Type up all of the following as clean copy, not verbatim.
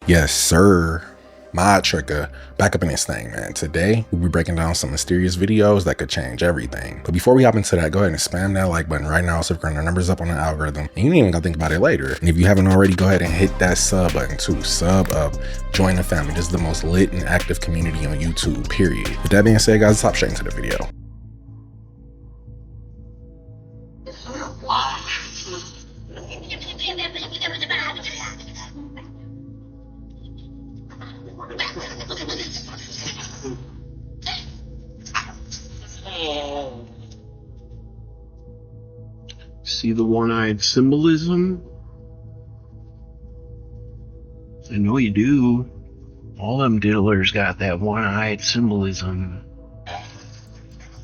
Yes, sir. My Trigger, back up in this thing, man. Today, we'll be breaking down some mysterious videos that could change everything. But before we hop into that, go ahead and spam that like button right now so we can run the numbers up on the algorithm. And you ain't even gotta think about it later. And if you haven't already, go ahead and hit that sub button too. Sub up, join the family. This is the most lit and active community on YouTube, period. With that being said, guys, let's hop straight into the video. See the one-eyed symbolism? I know you do. All them diddlers got that one-eyed symbolism.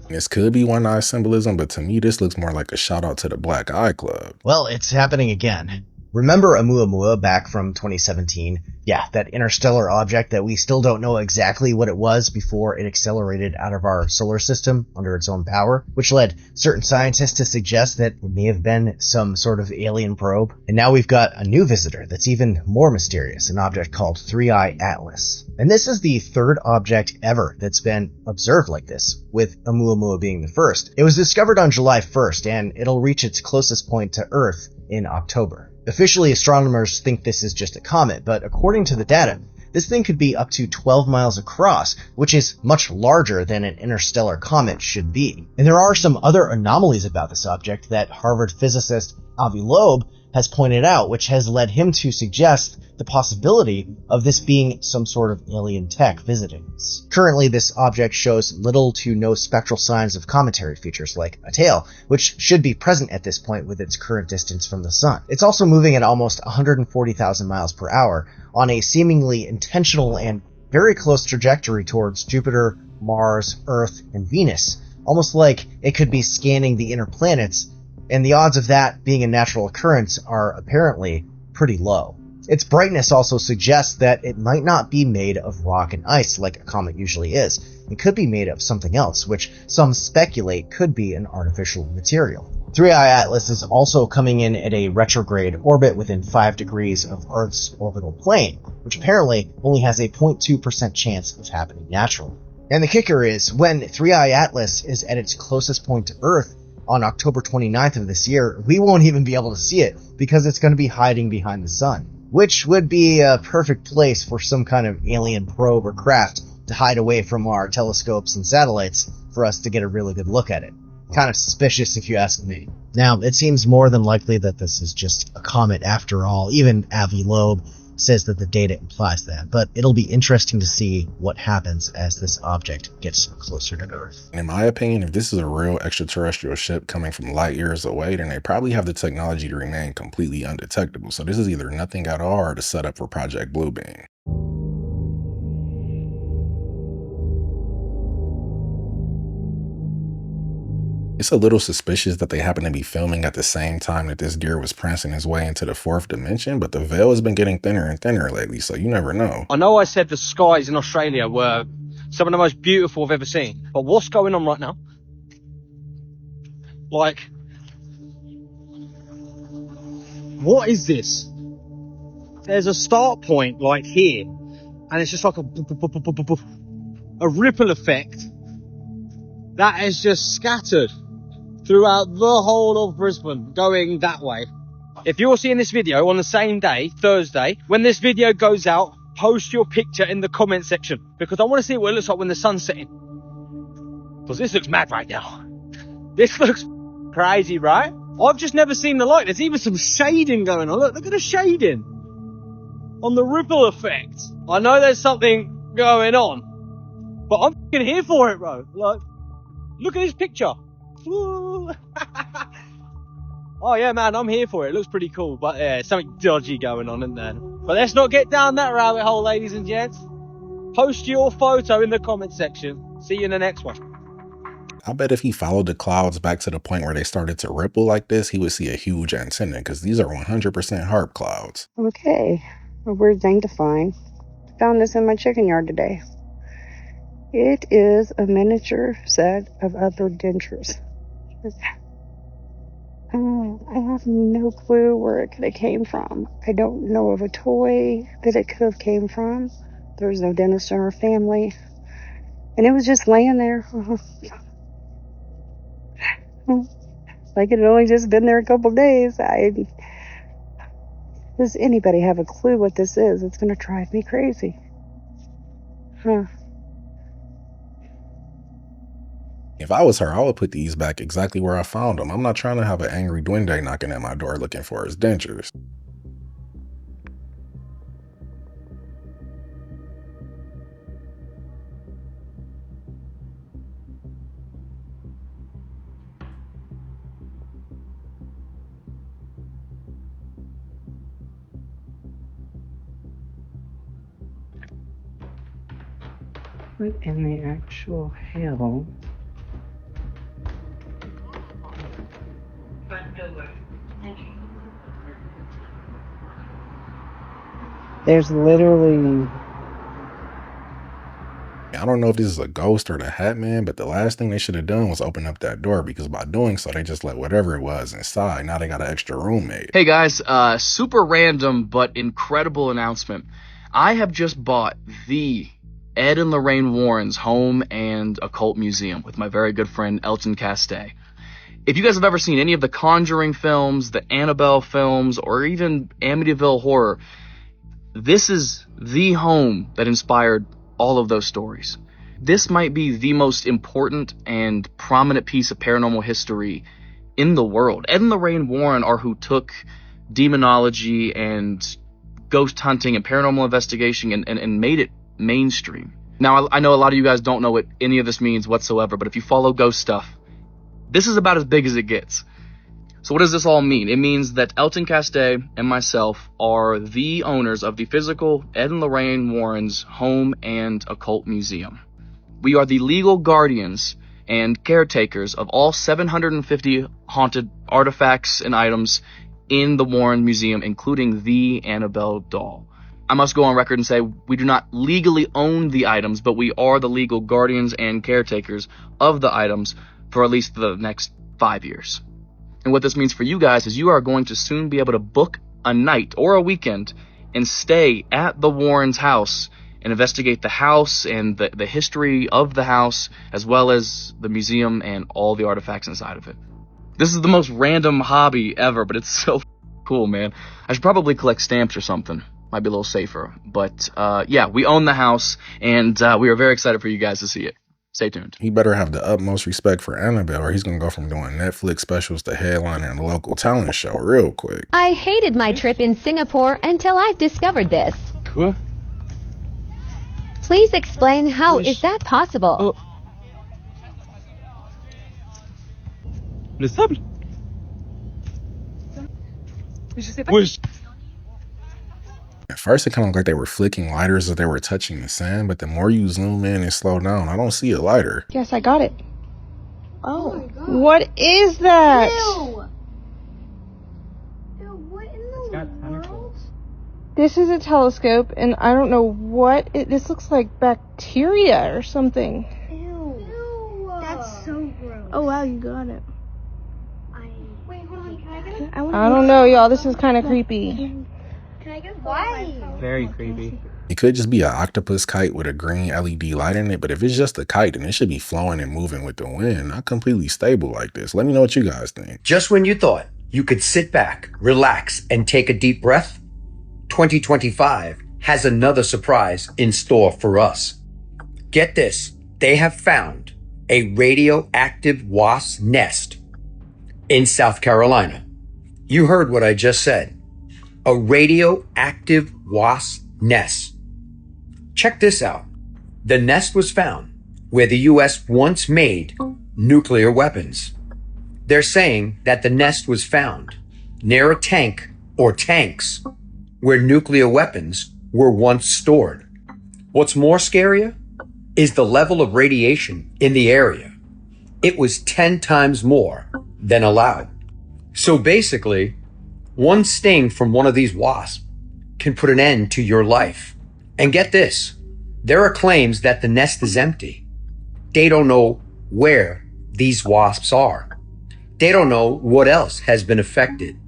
This could be one-eye symbolism, but to me, this looks more like a shout out to the Black Eye Club. Well, it's happening again. Remember Oumuamua back from 2017? Yeah, that interstellar object that we still don't know exactly what it was before it accelerated out of our solar system under its own power, which led certain scientists to suggest that it may have been some sort of alien probe. And now we've got a new visitor that's even more mysterious, an object called 3I Atlas. And this is the third object ever that's been observed like this, with Oumuamua being the first. It was discovered on July 1st, and it'll reach its closest point to Earth in October. Officially, astronomers think this is just a comet, but according to the data, this thing could be up to 12 miles across, which is much larger than an interstellar comet should be. And there are some other anomalies about this object that Harvard physicist Avi Loeb has pointed out, which has led him to suggest the possibility of this being some sort of alien tech visiting us. Currently, this object shows little to no spectral signs of cometary features like a tail, which should be present at this point with its current distance from the sun. It's also moving at almost 140,000 miles per hour on a seemingly intentional and very close trajectory towards Jupiter, Mars, Earth, and Venus, almost like it could be scanning the inner planets, and the odds of that being a natural occurrence are apparently pretty low. Its brightness also suggests that it might not be made of rock and ice like a comet usually is. It could be made of something else, which some speculate could be an artificial material. 3I Atlas is also coming in at a retrograde orbit within 5 degrees of Earth's orbital plane, which apparently only has a 0.2% chance of happening naturally. And the kicker is, when 3I Atlas is at its closest point to Earth, on October 29th of this year, we won't even be able to see it because it's going to be hiding behind the sun, which would be a perfect place for some kind of alien probe or craft to hide away from our telescopes and satellites for us to get a really good look at it. Kind of suspicious if you ask me. Now, it seems more than likely that this is just a comet after all. Even Avi Loeb says that the data implies that, but it'll be interesting to see what happens as this object gets closer to Earth. In my opinion, if this is a real extraterrestrial ship coming from light years away, then they probably have the technology to remain completely undetectable. So this is either nothing at all or the setup for Project Bluebeam. It's a little suspicious that they happen to be filming at the same time that this deer was prancing his way into the fourth dimension, but the veil has been getting thinner and thinner lately, so you never know. I know I said the skies in Australia were some of the most beautiful I've ever seen, but what's going on right now? Like, what is this? There's a start point like here, and it's just like a ripple effect that is just scattered throughout the whole of Brisbane, going that way. If you're seeing this video on the same day, Thursday, when this video goes out, post your picture in the comment section, because I want to see what it looks like when the sun's setting. Because this looks mad right now. This looks crazy, right? I've just never seen the light. There's even some shading going on. Look at the shading on the ripple effect. I know there's something going on, but I'm f***ing here for it, bro. Like, look at this picture. Oh yeah, man, I'm here for it. It looks pretty cool, but yeah, something dodgy going on in there. But let's not get down that rabbit hole, ladies and gents. Post your photo in the comment section. See you in the next one. I bet if he followed the clouds back to the point where they started to ripple like this, he would see a huge antenna, because these are 100% HARP clouds. Okay, a weird thing to find. Found this in my chicken yard today. It is a miniature set of other dentures. I have no clue where it could have came from. I don't know of a toy that it could have came from. There was no dentist in our family. And it was just laying there. Like it had only just been there a couple days. Does anybody have a clue what this is? It's going to drive me crazy. Huh. If I was her, I would put these back exactly where I found them. I'm not trying to have an angry duende knocking at my door looking for his dentures. What in the actual hell? There's literally... I don't know if this is a ghost or the Hat Man, but the last thing they should have done was open up that door, because by doing so, they just let whatever it was inside. Now they got an extra roommate. Hey guys, super random but incredible announcement. I have just bought the Ed and Lorraine Warren's Home and Occult Museum with my very good friend Elton Castay. If you guys have ever seen any of the Conjuring films, the Annabelle films, or even Amityville Horror, this is the home that inspired all of those stories. This might be the most important and prominent piece of paranormal history in the world. Ed and Lorraine Warren are who took demonology and ghost hunting and paranormal investigation and made it mainstream. Now, I know a lot of you guys don't know what any of this means whatsoever, but if you follow ghost stuff, this is about as big as it gets. So what does this all mean? It means that Elton Castay and myself are the owners of the physical Ed and Lorraine Warren's Home and Occult Museum. We are the legal guardians and caretakers of all 750 haunted artifacts and items in the Warren Museum, including the Annabelle doll. I must go on record and say we do not legally own the items, but we are the legal guardians and caretakers of the items for at least the next 5 years. And what this means for you guys is you are going to soon be able to book a night or a weekend and stay at the Warren's house and investigate the house and the history of the house, as well as the museum and all the artifacts inside of it. This is the most random hobby ever, but it's so cool, man. I should probably collect stamps or something. Might be a little safer. But yeah, we own the house, and we are very excited for you guys to see it. Stay tuned. He better have the utmost respect for Annabelle, or he's gonna go from doing Netflix specials to headlining a local talent show real quick. I hated my trip in Singapore until I've discovered this. Quoi? Please explain how is that possible? Le sable? Wesh. At first, it kind of looked like they were flicking lighters as they were touching the sand, but the more you zoom in and slow down, I don't see a lighter. Yes, I got it. Oh, what is that? Ew. Ew, what in the world? This is a telescope, and I don't know what this looks like. Bacteria or something. Ew. That's so gross. Oh wow, you got it. Wait, hold on. Can I get it? I don't know, y'all. This is kind of creepy. Can I get it? Why? Very creepy. It could just be an octopus kite with a green LED light in it, but if it's just a kite, then it should be flowing and moving with the wind, not completely stable like this. Let me know what you guys think. Just when you thought you could sit back, relax, and take a deep breath, 2025 has another surprise in store for us. Get this, they have found a radioactive wasp nest in South Carolina. You heard what I just said. A radioactive wasp nest. Check this out. The nest was found where the U.S. once made nuclear weapons. They're saying that the nest was found near a tank or tanks where nuclear weapons were once stored. What's more scarier is the level of radiation in the area. It was 10 times more than allowed. So basically, one sting from one of these wasps can put an end to your life. And get this, there are claims that the nest is empty. They don't know where these wasps are. They don't know what else has been affected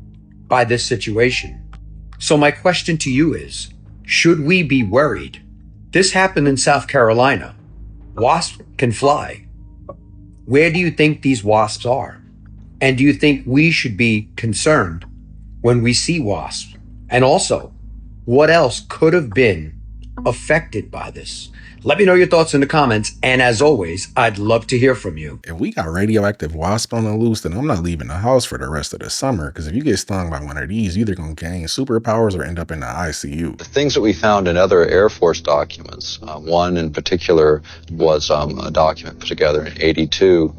by this situation. So my question to you is, should we be worried? This happened in South Carolina. Wasps can fly. Where do you think these wasps are? And do you think we should be concerned when we see wasps? And also, what else could have been affected by this? Let me know your thoughts in the comments. And as always, I'd love to hear from you. If we got radioactive wasp on the loose, then I'm not leaving the house for the rest of the summer. Because if you get stung by one of these, you're either going to gain superpowers or end up in the ICU. The things that we found in other Air Force documents, one in particular was a document put together in '82.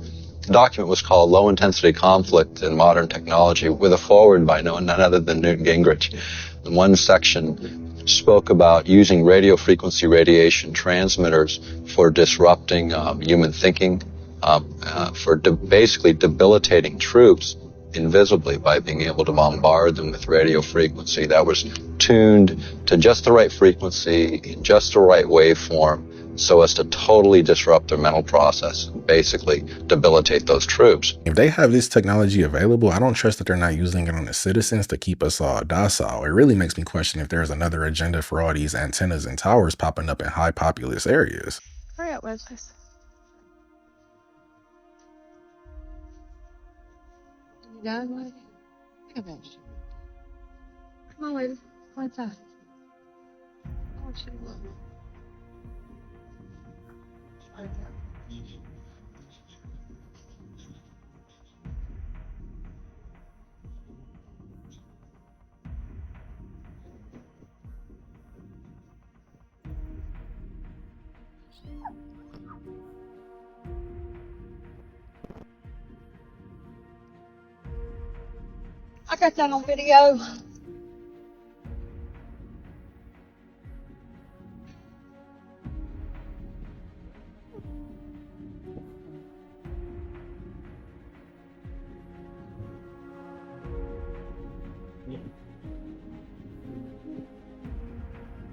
The document was called Low Intensity Conflict in Modern Technology, with a foreword by none other than Newton Gingrich. In one section spoke about using radio frequency radiation transmitters for disrupting human thinking, for basically debilitating troops invisibly by being able to bombard them with radio frequency that was tuned to just the right frequency, in just the right waveform, so as to totally disrupt their mental process and basically debilitate those troops. If they have this technology available, I don't trust that they're not using it on the citizens to keep us all docile. It really makes me question if there's another agenda for all these antennas and towers popping up in high populous areas. Hurry up, Wes. You done with it? Take a bench. Come on, Wes. Come inside. I want you to look. I got that on video.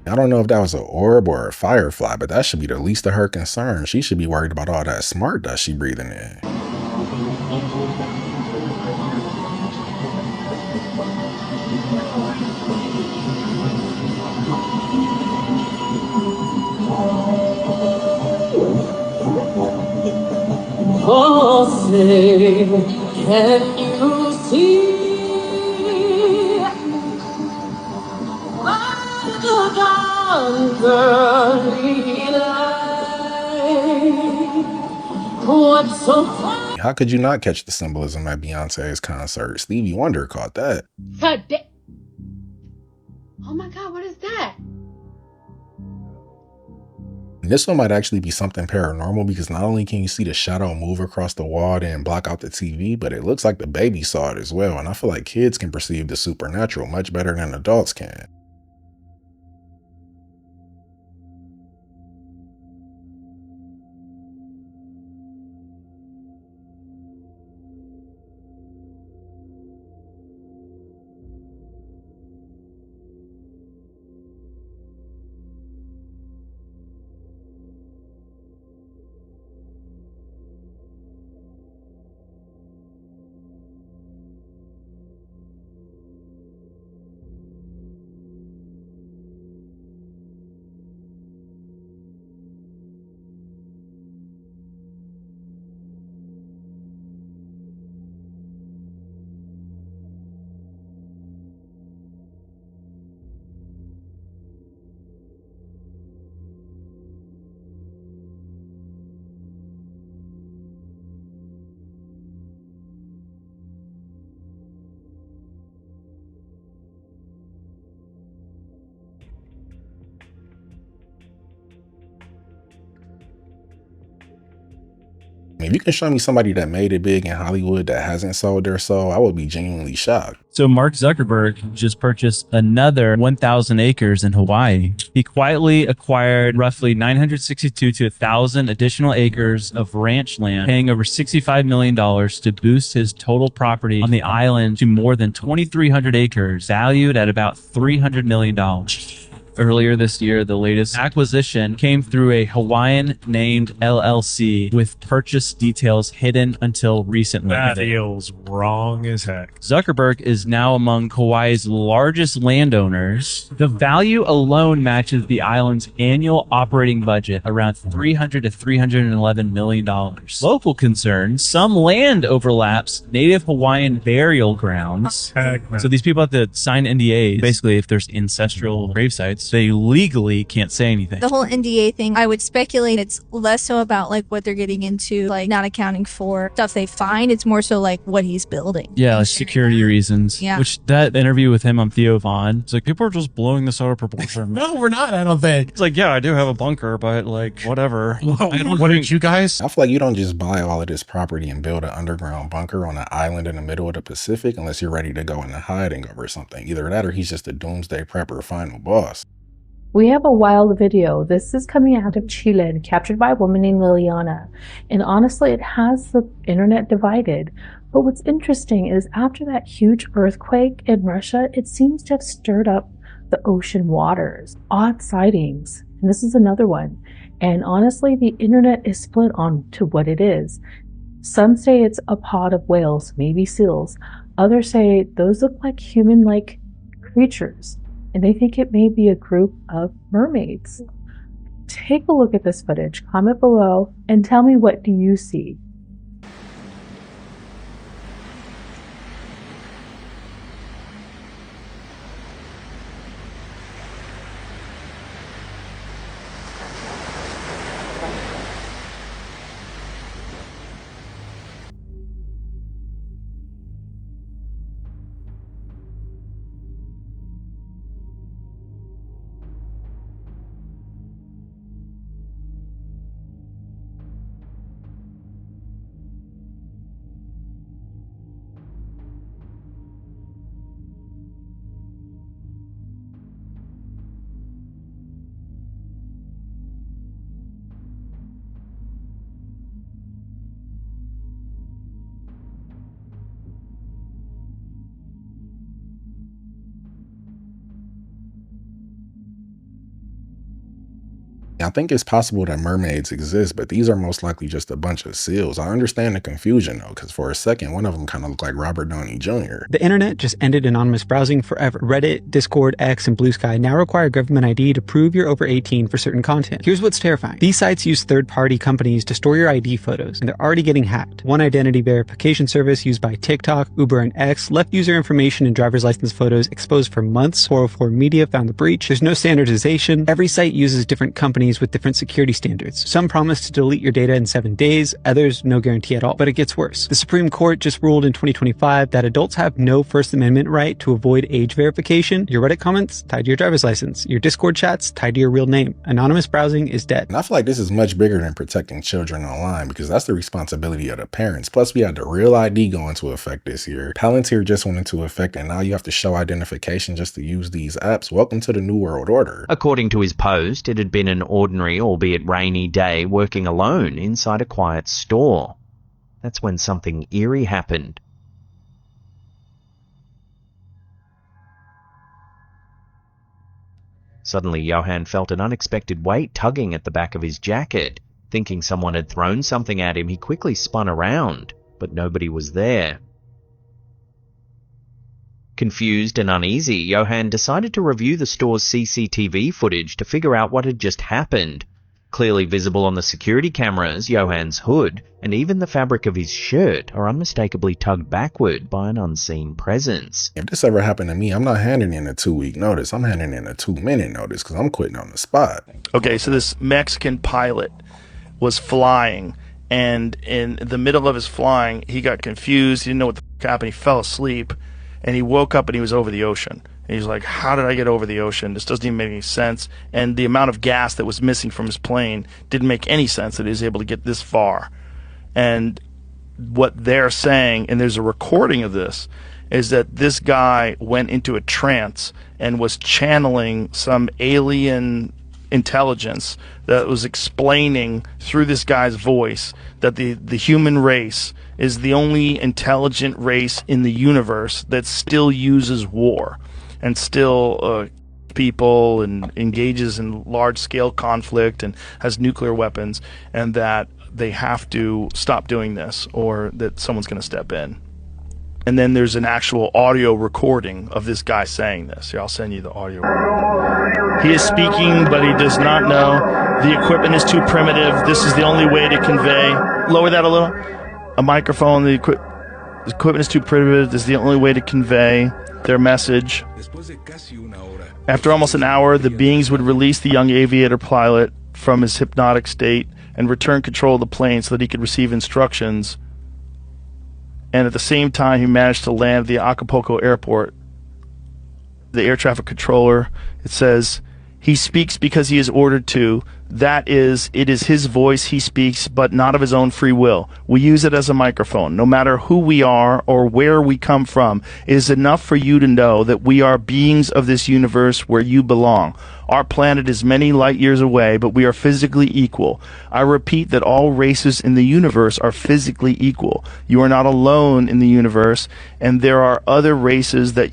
I don't know if that was an orb or a firefly, but that should be the least of her concern. She should be worried about all that smart dust she breathing in. Oh, say, can you see the girlie light? What's so funny? How could you not catch the symbolism at Beyonce's concert? Stevie Wonder caught that. Oh my God, what is that? This one might actually be something paranormal because not only can you see the shadow move across the wall and block out the TV, but it looks like the baby saw it as well. And I feel like kids can perceive the supernatural much better than adults can. If you can show me somebody that made it big in Hollywood that hasn't sold their soul, I would be genuinely shocked. So Mark Zuckerberg just purchased another 1,000 acres in Hawaii. He quietly acquired roughly 962 to 1,000 additional acres of ranch land, paying over $65 million to boost his total property on the island to more than 2,300 acres, valued at about $300 million. Earlier this year, the latest acquisition came through a Hawaiian named LLC with purchase details hidden until recently. That feels wrong as heck. Zuckerberg is now among Kauai's largest landowners. The value alone matches the island's annual operating budget, around $300 to $311 million. Local concerns: some land overlaps native Hawaiian burial grounds. So these people have to sign NDAs. Basically, if there's ancestral grave sites, they legally can't say anything. The whole NDA thing, I would speculate it's less so about like what they're getting into, like not accounting for stuff they find. It's more so like what he's building. Yeah, like security reasons. Yeah. Which that interview with him on Theo Vaughn, it's like, people are just blowing this out of proportion. No, we're not, I don't think. It's like, yeah, I do have a bunker, but like, whatever. What did you guys? I feel like you don't just buy all of this property and build an underground bunker on an island in the middle of the Pacific unless you're ready to go into hiding over something. Either that or he's just a doomsday prepper final boss. We have a wild video. This is coming out of Chilean, captured by a woman named Liliana. And honestly, it has the internet divided. But what's interesting is after that huge earthquake in Russia, it seems to have stirred up the ocean waters. Odd sightings. And this is another one. And honestly, the internet is split on to what it is. Some say it's a pod of whales, maybe seals. Others say those look like human-like creatures, and they think it may be a group of mermaids. Take a look at this footage, comment below, and tell me, what do you see? I think it's possible that mermaids exist, but these are most likely just a bunch of seals. I understand the confusion though, because for a second, one of them kind of looked like Robert Downey Jr. The internet just ended anonymous browsing forever. Reddit, Discord, X, and Blue Sky now require government ID to prove you're over 18 for certain content. Here's what's terrifying. These sites use third-party companies to store your ID photos, and they're already getting hacked. One identity verification service used by TikTok, Uber, and X left user information and driver's license photos exposed for months. 404 Media found the breach. There's no standardization. Every site uses different companies with different security standards. Some promise to delete your data in 7 days, others no guarantee at all. But it gets worse. The Supreme Court just ruled in 2025 that adults have no First Amendment right to avoid age verification. Your Reddit comments tied to your driver's license. Your Discord chats tied to your real name. Anonymous browsing is dead. And I feel like this is much bigger than protecting children online, because that's the responsibility of the parents. Plus, we had the Real ID go into effect this year. Palantir just went into effect, and now you have to show identification just to use these apps. Welcome to the New World Order. According to his post, it had been an ordinary, albeit rainy day, working alone inside a quiet store. That's when something eerie happened. Suddenly, Johan felt an unexpected weight tugging at the back of his jacket. Thinking someone had thrown something at him, he quickly spun around, but nobody was there. Confused and uneasy, Johan decided to review the store's CCTV footage to figure out what had just happened. Clearly visible on the security cameras, Johan's hood and even the fabric of his shirt are unmistakably tugged backward by an unseen presence. If this ever happened to me, I'm not handing in a 2-week notice. I'm handing in a 2-minute notice because I'm quitting on the spot. Okay, so this Mexican pilot was flying, and in the middle of his flying, he got confused. He didn't know what the fuck happened. He fell asleep, and he woke up and he was over the ocean. And he's like, how did I get over the ocean? This doesn't even make any sense. And the amount of gas that was missing from his plane didn't make any sense that he was able to get this far. And what they're saying, and there's a recording of this, is that this guy went into a trance and was channeling some alien intelligence that was explaining through this guy's voice that the human race is the only intelligent race in the universe that still uses war and still people and engages in large-scale conflict and has nuclear weapons, and that they have to stop doing this or that someone's going to step in. And then there's an actual audio recording of this guy saying this. Here, I'll send you the audio. He is speaking, but he does not know. The equipment is too primitive. This is the only way to convey. Lower that a little. A microphone. The equipment is too primitive. This is the only way to convey their message. After almost an hour, the beings would release the young aviator pilot from his hypnotic state and return control of the plane so that he could receive instructions. And at the same time, he managed to land at the Acapulco airport. The air traffic controller, it says, he speaks because he is ordered to. That is, it is his voice he speaks, but not of his own free will. We use it as a microphone. No matter who we are or where we come from, it is enough for you to know that we are beings of this universe where you belong. Our planet is many light years away, but we are physically equal. I repeat that all races in the universe are physically equal. You are not alone in the universe, and there are other races that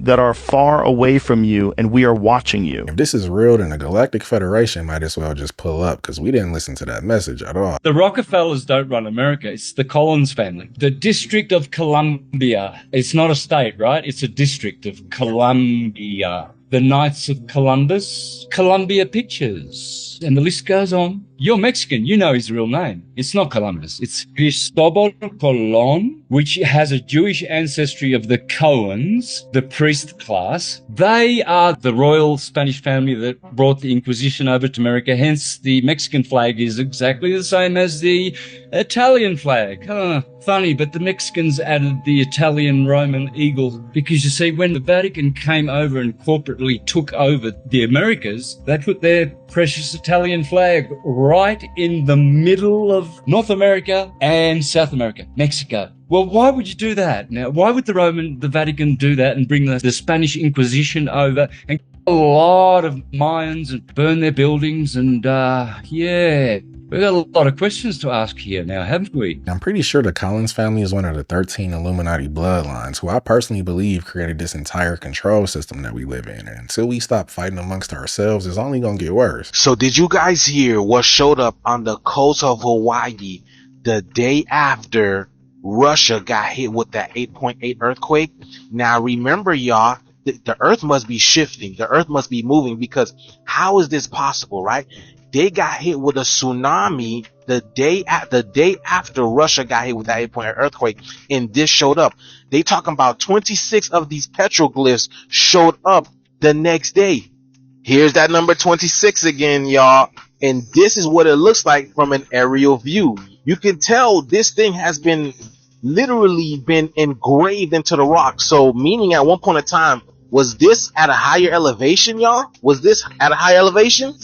are far away from you, and we are watching you. If this is real, then the Galactic Federation might as well just pull up, because we didn't listen to that message at all. The Rockefellers don't run America. It's the Collins family. The District of Columbia. It's not a state, right? It's a district of Columbia. The Knights of Columbus, Columbia Pictures, and the list goes on. You're Mexican, you know his real name. It's not Columbus, it's Cristobal Colon, which has a Jewish ancestry of the Cohens, the priest class. They are the royal Spanish family that brought the Inquisition over to America, hence the Mexican flag is exactly the same as the Italian flag. Funny, but the Mexicans added the Italian Roman eagle because, you see, when the Vatican came over and corporately took over the Americas, they put their precious Italian flag right in the middle of North America and South America, Mexico. Well, why would you do that? Now, why would the Vatican do that and bring the Spanish Inquisition over and a lot of Mayans and burn their buildings? And, yeah, we've got a lot of questions to ask here now, haven't we? I'm pretty sure the Collins family is one of the 13 Illuminati bloodlines, who I personally believe created this entire control system that we live in. And until we stop fighting amongst ourselves, it's only gonna get worse. So did you guys hear what showed up on the coast of Hawaii the day after Russia got hit with that 8.8 earthquake? Now remember, y'all, the earth must be shifting. The earth must be moving, because how is this possible, right? They got hit with a tsunami the day after Russia got hit with that 8.8 earthquake, and this showed up. They talking about 26 of these petroglyphs showed up the next day. Here's that number 26 again, y'all. And this is what it looks like from an aerial view. You can tell this thing has been literally been engraved into the rock. So meaning at one point in time, was this at a higher elevation, y'all? Was this at a higher elevation?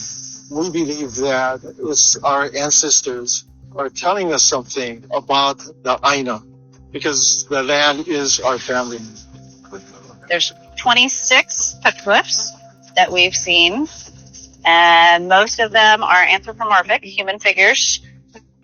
We believe that it was our ancestors are telling us something about the Aina, because the land is our family. There's 26 petroglyphs that we've seen, and most of them are anthropomorphic, human figures,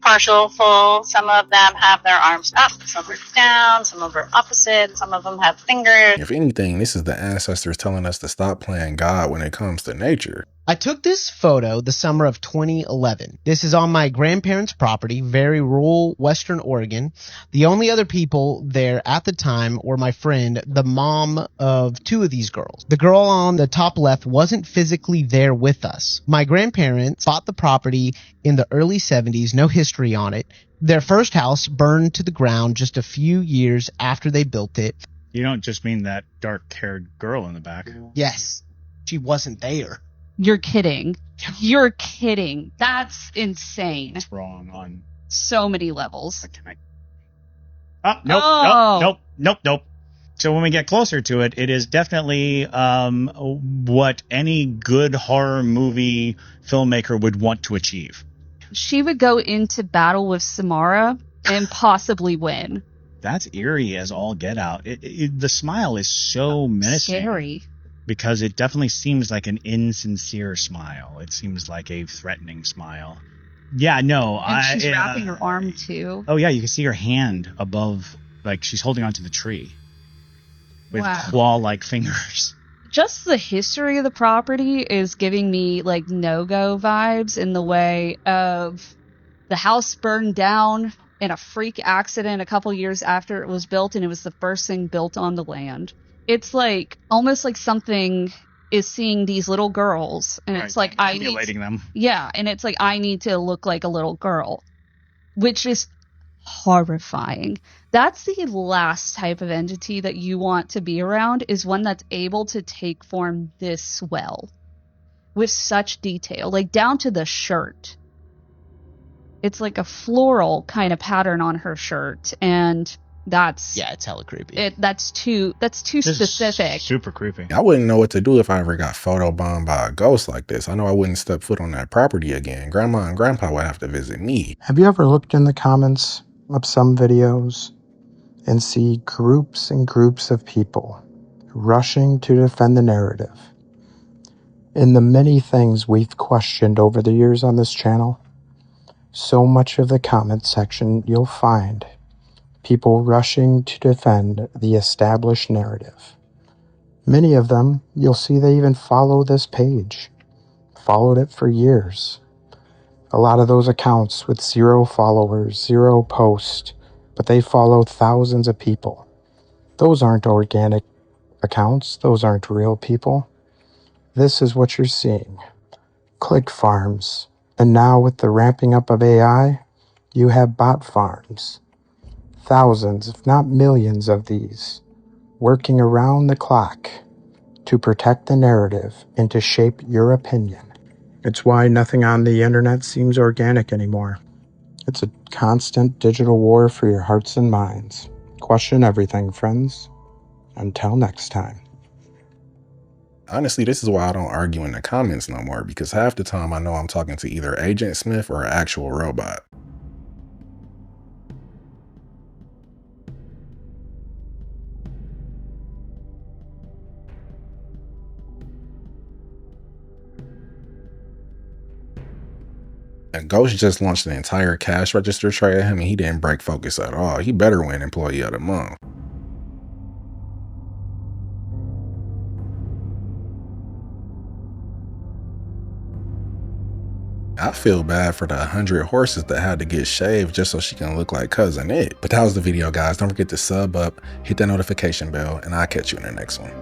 partial, full. Some of them have their arms up, some are down, some of them are opposite, some of them have fingers. If anything, this is the ancestors telling us to stop playing God when it comes to nature. I took this photo the summer of 2011. This is on my grandparents' property, very rural Western Oregon. The only other people there at the time were my friend, the mom of two of these girls. The girl on the top left wasn't physically there with us. My grandparents bought the property in the early 70s, no history on it. Their first house burned to the ground just a few years after they built it. You don't just mean that dark-haired girl in the back. Yes, she wasn't there. You're kidding. You're kidding. That's insane. It's wrong on so many levels. Nope. So when we get closer to it, it is definitely what any good horror movie filmmaker would want to achieve. She would go into battle with Samara and possibly win. That's eerie as all get out. The smile is so menacing. Scary. Because it definitely seems like an insincere smile. It seems like a threatening smile. Yeah, no. And she's wrapping her arm too. Oh yeah, you can see her hand above, like she's holding onto the tree with claw-like fingers. just the history of the property is giving me like no-go vibes in the way of the house burned down in a freak accident a couple years after it was built, and it was the first thing built on the land. It's like almost like something is seeing these little girls, and it's like emulating them. Yeah, and it's like I need to look like a little girl, which is horrifying. That's the last type of entity that you want to be around, is one that's able to take form this well with such detail, like down to the shirt. It's like a floral kind of pattern on her shirt, and that's it's hella creepy. That's too specific. Super creepy. I wouldn't know what to do if I ever got photobombed by a ghost like this. I know I wouldn't step foot on that property again. Grandma and Grandpa would have to visit me. Have you ever looked in the comments of some videos and see groups and groups of people rushing to defend the narrative? In the many things we've questioned over the years on this channel, so much of the comment section you'll find people rushing to defend the established narrative. Many of them, you'll see they even follow this page. Followed it for years. A lot of those accounts with 0 followers, 0 posts, but they follow thousands of people. Those aren't organic accounts. Those aren't real people. This is what you're seeing. Click farms. And now with the ramping up of AI, you have bot farms. Thousands, if not millions of these, working around the clock to protect the narrative and to shape your opinion. It's why nothing on the internet seems organic anymore. It's a constant digital war for your hearts and minds. Question everything, friends. Until next time. Honestly, this is why I don't argue in the comments no more, because half the time I know I'm talking to either Agent Smith or an actual robot. A ghost just launched an entire cash register tray at him, and he didn't break focus at all. He better win Employee of the Month. I feel bad for the 100 horses that had to get shaved just so she can look like Cousin It. But that was the video, guys. Don't forget to sub up, hit that notification bell, and I'll catch you in the next one.